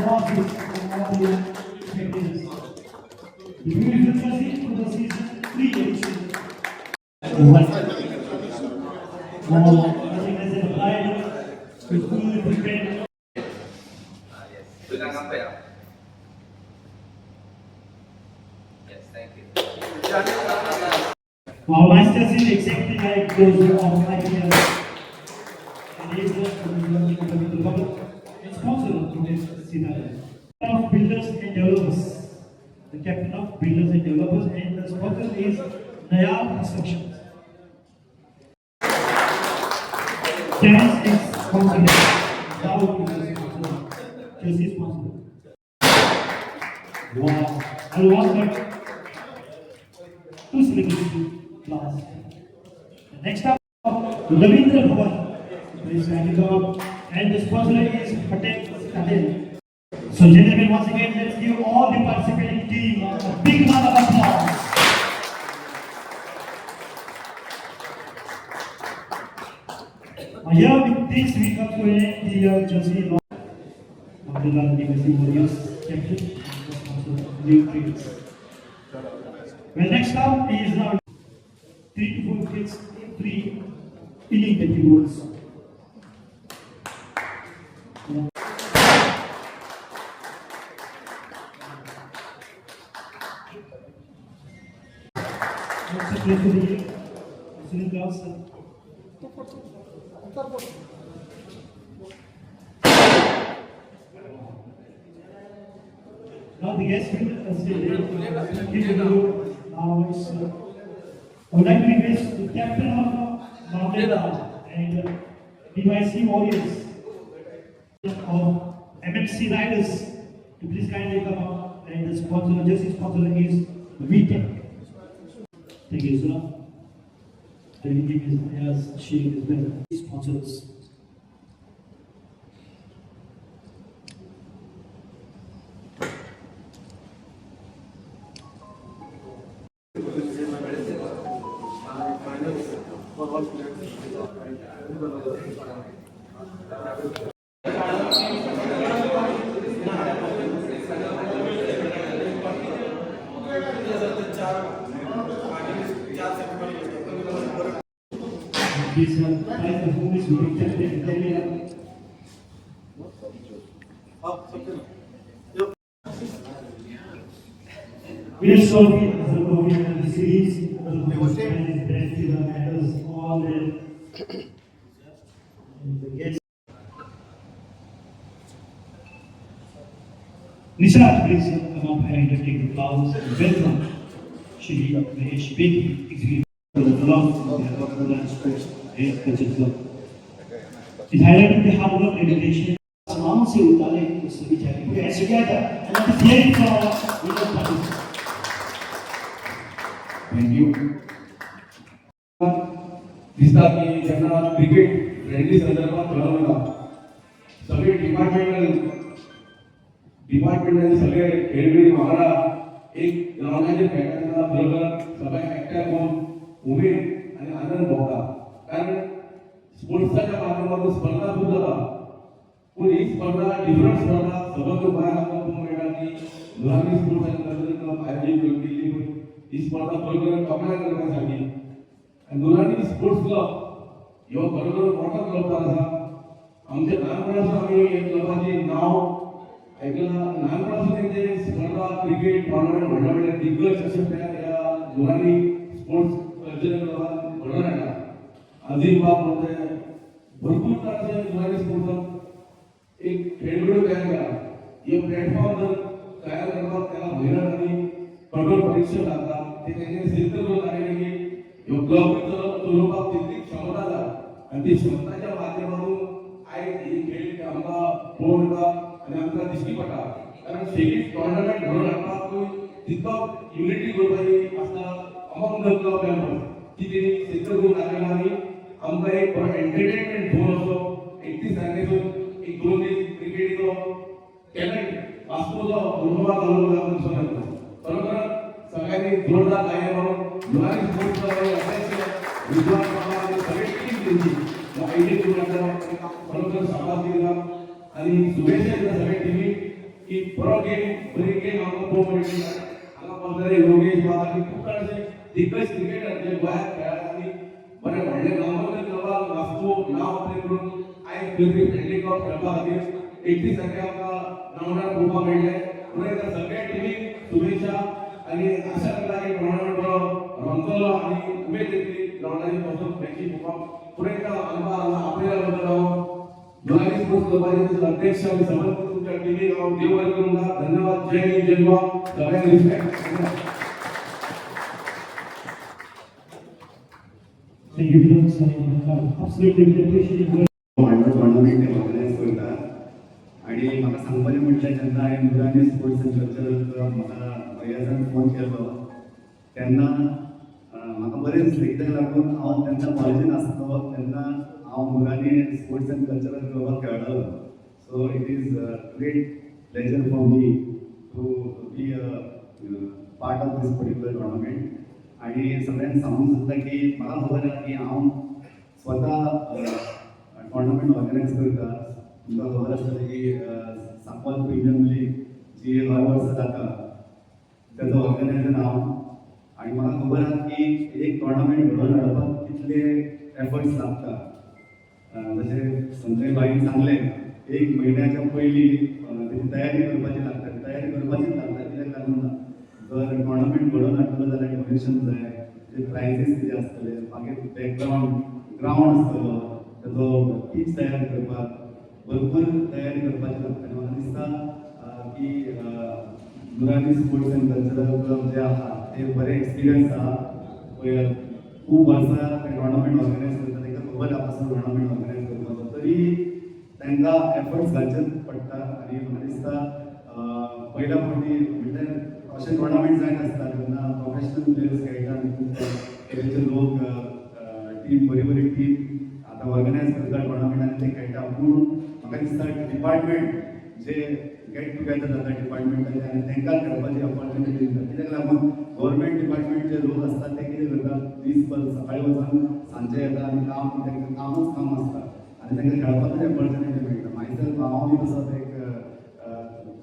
bosses and all the spectators. The beautiful jersey for the season 3 edition. Now, nothing has been applied to fully prepared. Pegang apa ya? Yes, thank you. Our vice president is exactly like those of IPL. And he is the sponsor of today's scenario. Of builders and developers. The captain of builders and developers, and the sponsor is Nayab Constructions. Dance is sponsored. Dawood is sponsor. Chelsea is sponsor. Wow. I want that. Two celebrities class. Next up, Ravindra Bhavan. Please stand it up. And the sponsor is Patel Kadel. So gentlemen, once again, let's give all the participating team a big round of applause. Here with this, we come to an end the Jersey Abdullah Legacy Warriors captain and the sponsor of New Trades. Well, next up is now 3 to 4 kids, 3 inning categories. Now the guest will stay there. Now it's I would like to request the captain of Mamleda and DYC Warriors of MMC Riders to please kindly come up, and the sponsor, jersey sponsor is VTech. Thank you, sir. The meeting is as she is better. Sponsors. These five performers will be tested in area. Winners trophy is the trophy of the series. The most best matters all the guests. Nishat, please come up and take the flowers and welcome Shri Mahesh Bedi, executive for the Club of the Rockland Sports and Culture Club. It highlighted the hard work and dedication. Tamaam se utare us vichari. We are together and let us hear it from our winner participants. Thank you. दिसता की ज्यांना cricket friendly संदर्भात ठरवला सगळे department सगळे खेळगडी वांगडा एक ग्राउंडाचेर खेळटाना बरोबर सगळे एकठांय होऊन उमेद आणि आनंद भोगता कारण स्पोर्ट्साच्या माध्यमातून स्पर्धा खूप जाता पूण ही स्पर्धा डिफरंट स्पर्धा सगळ्यांक गोंयांत पळोवंक मेळटा की मुलांनी स्पोर्ट्स आनी कल्चरल क्लब आयोजीत केल्ली ही स्पर्धा बरोबर तोखणाय करण्यासाठी आणि मुलांनी स्पोर्ट्स क्लब ह्यो बरोबर मोठो क्लब आसा आमच्या ल्हानपणासून आमी ह्या क्लबाचें नांव ऐकला ल्हानपणासून तेंचे स्पर्धा क्रिकेट टोर्नामेंट व्हडले दिग्गज अशे प्लेयर ह्या मुलांनी स्पोर्ट्स कल्चरल क्लबान घडोवन हाडला अजीम बाब म्हणते भरपूर तरांचे मुलांनी स्पोर्ट्साक एक खेळगडो तयार केला हे प्लॅटफॉर्म जर तयार करपाक त्याला मेहनत आनी कठोर परीक्षा लागता ते तेंचे सिद्ध करून दाखयले की ह्यो क्लब चलोवपाक तितली क्षमता आसा आनी ती क्षमताच्या माध्यमातून आयज ही खेळ आमकां पळोवंक येता आनी आमकां दिश्टी पडटा कारण शेगीत टोर्नामेंट घडोवन हाडपाक तितको युनिटी करपाची आसता अमंग द क्लब मेंबर्स ती तेणी सिद्ध करून दाखयला आनी आमकां एक बरो एंटरटेनमेंट झोन असो 31 तारखेसून एक 2 दीस क्रिकेटीचो टॅलंट वास्कोचो उर्बा घालूंक लागून सांगता बरोबर सगळ्यांनी जोरदार लायले म्हणून मुलांनी स्पोर्ट्स अध्यक्ष विद्वान आणि सगळे टीम त्यांची आयडी टुर्नामेंट बरोबर सहभाग दिला आणि शुभेच्छा दिल्या सगळ्या टीमी की बरो गेम बरी गेम आमकां पळोवंक मेळटली हांगा पावतले योगेश बाबा ही खूब अशे दिग्गज क्रिकेटर जे गोंयांत खेळ्ळ्यात आनी बरे व्हडले नामांकन क्लबाक वास्को नांव आपलें करून आयज पयली फ्रेंडली कप खेळपा खातीर 31 तारखेर आमकां ग्रावंडार पळोवपाक मेळटलें म्हणून त्या सगळ्या टिमीक शुभेच्छा आनी आशा करता की टोर्नामेंट बरो रंगतलो आनी उमेद येतली ग्रावंडाचेर वचून मॅची पळोवपाक फुडें आमकां हांगा आपयल्या बद्दल हांव जुनाली स्पोर्ट्स क्लबाचे अध्यक्ष आनी समर्थ तुमच्या टिमीक हांव देव बरें करूं धन्यवाद जय हिंद जय गोवा सगळ्यांक respect Thank you very much, absolutely we appreciate it. Tournament organise करता आणि म्हाका सांगपाचें म्हटल्यार जेन्ना हांवें नुरानी स्पोर्ट्स एंड कल्चरल क्लब म्हाका भैयासान फोन केलो तेन्ना म्हाका बरें दिसलें कित्याक लागून हांव तेन्ना कॉलेजीन आसलो तेन्ना हांव नुरानी स्पोर्ट्स एंड कल्चरल क्लबाक खेळटालो so it is great pleasure for me to be part of this particular tournament आणि सगळ्यांक सांगूंक सोदता की म्हाका खबर आसा की हांव स्वता टोर्नामेंट ऑर्गनायज करता तुमकां खबर आसतलें की सांकवाल प्रिमियर लीग जी हर वर्सा जाता तेजो ऑर्गनायजर हांव आनी म्हाका खबर आसा की एक टोर्नामेंट घडोवन हाडपाक कितले एफर्ट्स लागता जशें संजय बाईन सांगलें एक म्हयन्याच्या पयलीं तेची तयारी करपाची लागता तयारी करपाचीच लागता कित्याक लागून जर टोर्नामेंट घडोवन हाडटलो जाल्यार डोनेशन जाय तेजे प्रायजीस कितें आसतले मागीर बॅकग्रावंड ग्रावंड आसतलो तेजो पीच तयार करपाक भरपूर तयारी करपाची लागता आनी म्हाका दिसता की नुरानी स्पोर्ट्स एंड कल्चरल क्लब जे आसा ते बरे एक्सपिरियन्स आहा पळय खूब वर्सां ते टोर्नामेंट ऑर्गनायज करता तांकां खबर आहा पासून टोर्नामेंट ऑर्गनायज करपाचो तरी तांकां एफर्ट्स घालचे पडटा आनी म्हाका दिसता पयल्या फावटी म्हणल्यार अशें टोर्नामेंट जायत आसता तेन्ना प्रोफेशनल प्लेयर्स खेळटा आनी खूब तरेचे लोक टीम बरी बरी टीम आतां ऑर्गनायज करता टोर्नामेंट आनी ते खेळटा पूण म्हाका दिसता डिपार्टमेंट जे गेट टुगेदर जाता डिपार्टमेंटाचे आनी तांकां खेळपाची ऑपॉर्च्युनिटी दिता कित्याक लागून गव्हर्मेंट डिपार्टमेंट जे लोक आसतात ते कितें करतात दीसभर सकाळीं वचून सांजे येता आनी काम तांकां कामूच काम आसता आनी तांकां खेळपाची ऑपॉर्च्युनिटी मेळटा मायसेल्फ हांव बी तसोच एक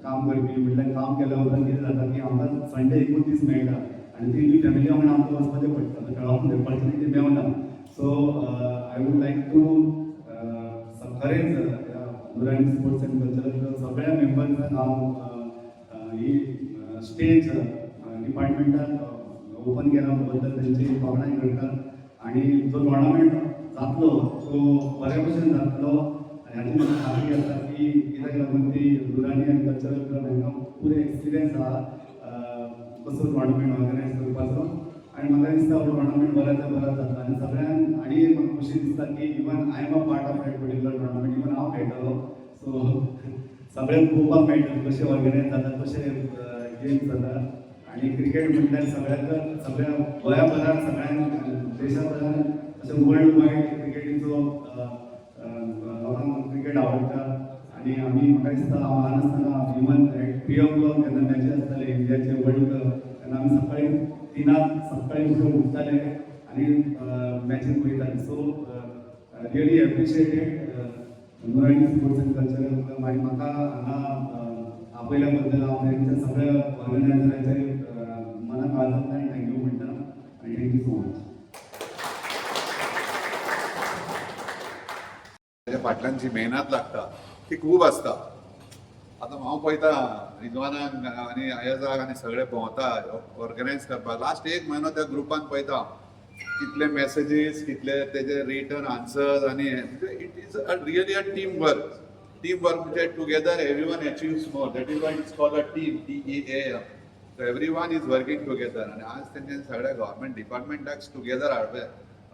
काम करपी म्हणल्यार काम केल्या उपरांत कितें जाता की आमकां संडे एकूच दीस मेळटा आनी ती फॅमिली वांगडा आमकां वचपाचें पडटा खेळपाक ऑपॉर्च्युनिटी मेळना सो आय वूड लायक टू खरेंच नुरानी स्पोर्ट्स एंड कल्चरल सगळ्या मेंबर्सांक हांव ही स्टेज डिपार्टमेंटान ओपन केल्या बद्दल तेंची तोखणाय करता आनी जो टोर्नामेंट जातलो तो बऱ्या भशेन जातलो हाची म्हाका खात्री आसा की कित्याक लागून ती नुरानी आनी कल्चरल क्लब हांकां पुरे एक्सपिरियन्स आहा कसो टोर्नामेंट ऑर्गनायज करपाचो आनी म्हाका दिसता हो टोर्नामेंट बऱ्याच्या बरो जाता आनी सगळ्यांक आनी एक म्हाका खुशी दिसता की even I am a part of that particular tournament even हांव खेळटलो सो सगळ्यांक पळोवपाक मेळटा कशें ऑर्गनायज जाता कशें गेम्स जाता आनी क्रिकेट म्हटल्यार सगळ्या गोंयाभरान सगळ्यांक देशाभरान अशें वर्ल्ड वायड क्रिकेटीचो लोकांक क्रिकेट आवडटा आनी आमी म्हाका दिसता हांव ल्हान आसतना इवन 3 o'clock जेन्ना मॅची आसताले इंडियाचे वर्ल्ड कप तेन्ना आमी सकाळीं 3 सकाळीं उठून उठताले आनी मॅचीक वयताले so really appreciated Noorani sports and cultural club आनी म्हाका हांगा आपयल्या बद्दल हांव तेंच्या सगळ्या ऑर्गनायजरांचे मनाक आजून थँक्यू म्हणटा आनी थँक्यू सो मच फाटल्यान जी मेहनत लागता ती खूब आसता आतां हांव पळयता रिजवानाक आनी अयजाक आनी सगळे भोंवता ऑर्गनायज करपाक लास्ट एक म्हयनो त्या ग्रुपान पळयता कितले मेसेजीस कितले तेजे रिटर्न आन्सर्स आनी it is really a team work म्हणजे together every one achieves more that is why it's called a team TEA so every one is working together आनी आज तेंच्यानी सगळ्या गव्हर्मेंट डिपार्टमेंटाक टुगेदर हाडले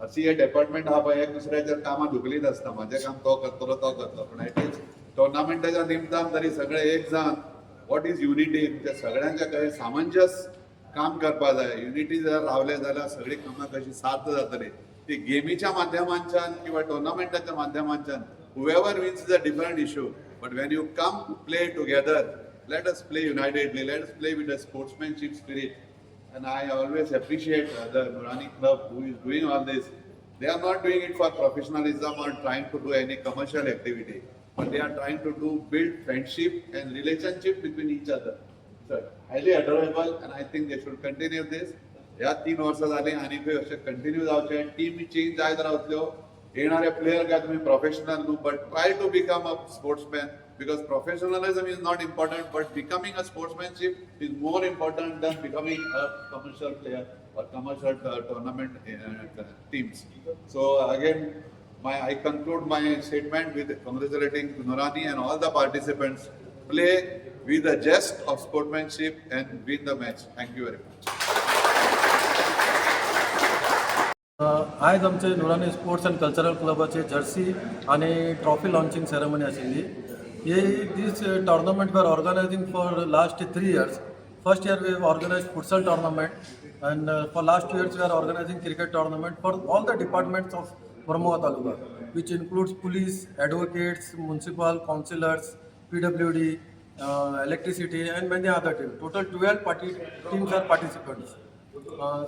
अशी हे डिपार्टमेंट हा पळय एक दुसऱ्याच्या कामां धुकलीत आसता म्हाजें काम तो करतलो तो करतलो पूण एटलीस्ट टोर्नामेंटाच्या निमतान तरी सगळे एक जावन वॉट इज युनिटी म्हणजे सगळ्यांच्या कडेन सामंजस काम करपा जाय युनिटी जर रावले जाल्यार सगळी कामां कशी सार्थ जातली ती गेमीच्या माध्यमांच्यान किंवा टोर्नामेंटाच्या माध्यमांच्यान whoever wins is a different issue but when you come to play together let us play unitedly let us play with a sportsmanship spirit and I always appreciate the Nurani club who is doing all this they are not doing it for professionalism or trying to do any commercial activity but they are trying to build friendship and relationship between each other. So highly adorable, and I think they should continue this. ह्या 3 वर्सां जाली आनी अशें continue जावचें. Team change जायत रावतल्यो. येणारे player काय तुम्ही प्रोफेशनल न्हू, but try to become a sportsman, because professionalism is not important, but becoming a sportsmanship is more important than becoming a commercial player or commercial tournament teams. So again, I conclude my statement with congratulating Nurani and all the participants. Play with a zest of sportsmanship and win the match. Thank you very much. आज आमचे नुरानी sports and cultural क्लबाचे Jersey आणि trophy launching ceremony आशिल्ली. This tournament we are organizing for last 3 years. First year we have organized futsal tournament, and for last 2 years we are organizing cricket tournament for all the departments of Mormugao Taluka, which includes police, advocates, municipal councillors, PWD, electricity, and many other teams. Total 12 teams are participants.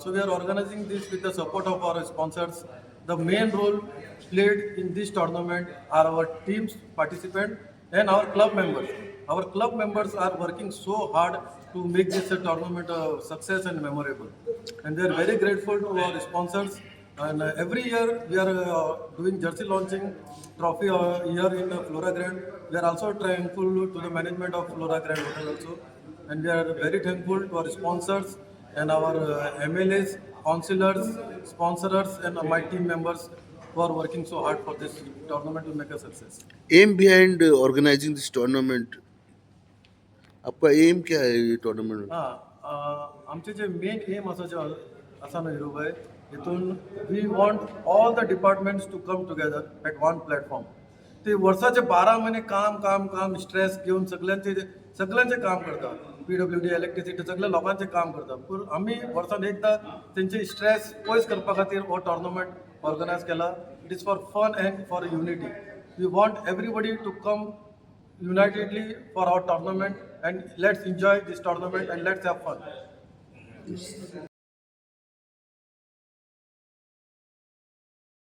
So we are organizing this with the support of our sponsors. The main role played in this tournament are our teams participants and our club members. Our club members are working so hard to make this a tournament a success and memorable. And they are very grateful to our sponsors. And every year we are doing jersey launching trophy here in Flora Grand. We are also thankful to the management of Flora Grand Hotel also. And we are very thankful to our sponsors and our MLAs, councillors, sponsors, and my team members who are working so hard for this tournament to make a success. Aim behind organizing this tournament, आपका aim क्या है ये tournament? आमचे जे main M असा ना हिरोबाई, हितून we want all the departments to come together at one platform. ते वर्साचे 12 महिने काम स्ट्रेस घेऊन सगळ्यांचे काम करतात. PWD, इलेक्ट्रिसिटी सगळे लोकांचे काम करतात. पूण आमी वर्सान एकदा तेंचे स्ट्रेस पयस करपा खातीर हो टोर्नामेंट ऑर्गनायज केला. It is for fun and for unity. We want everybody to come unitedly for our tournament, and let's enjoy this tournament and let's have fun.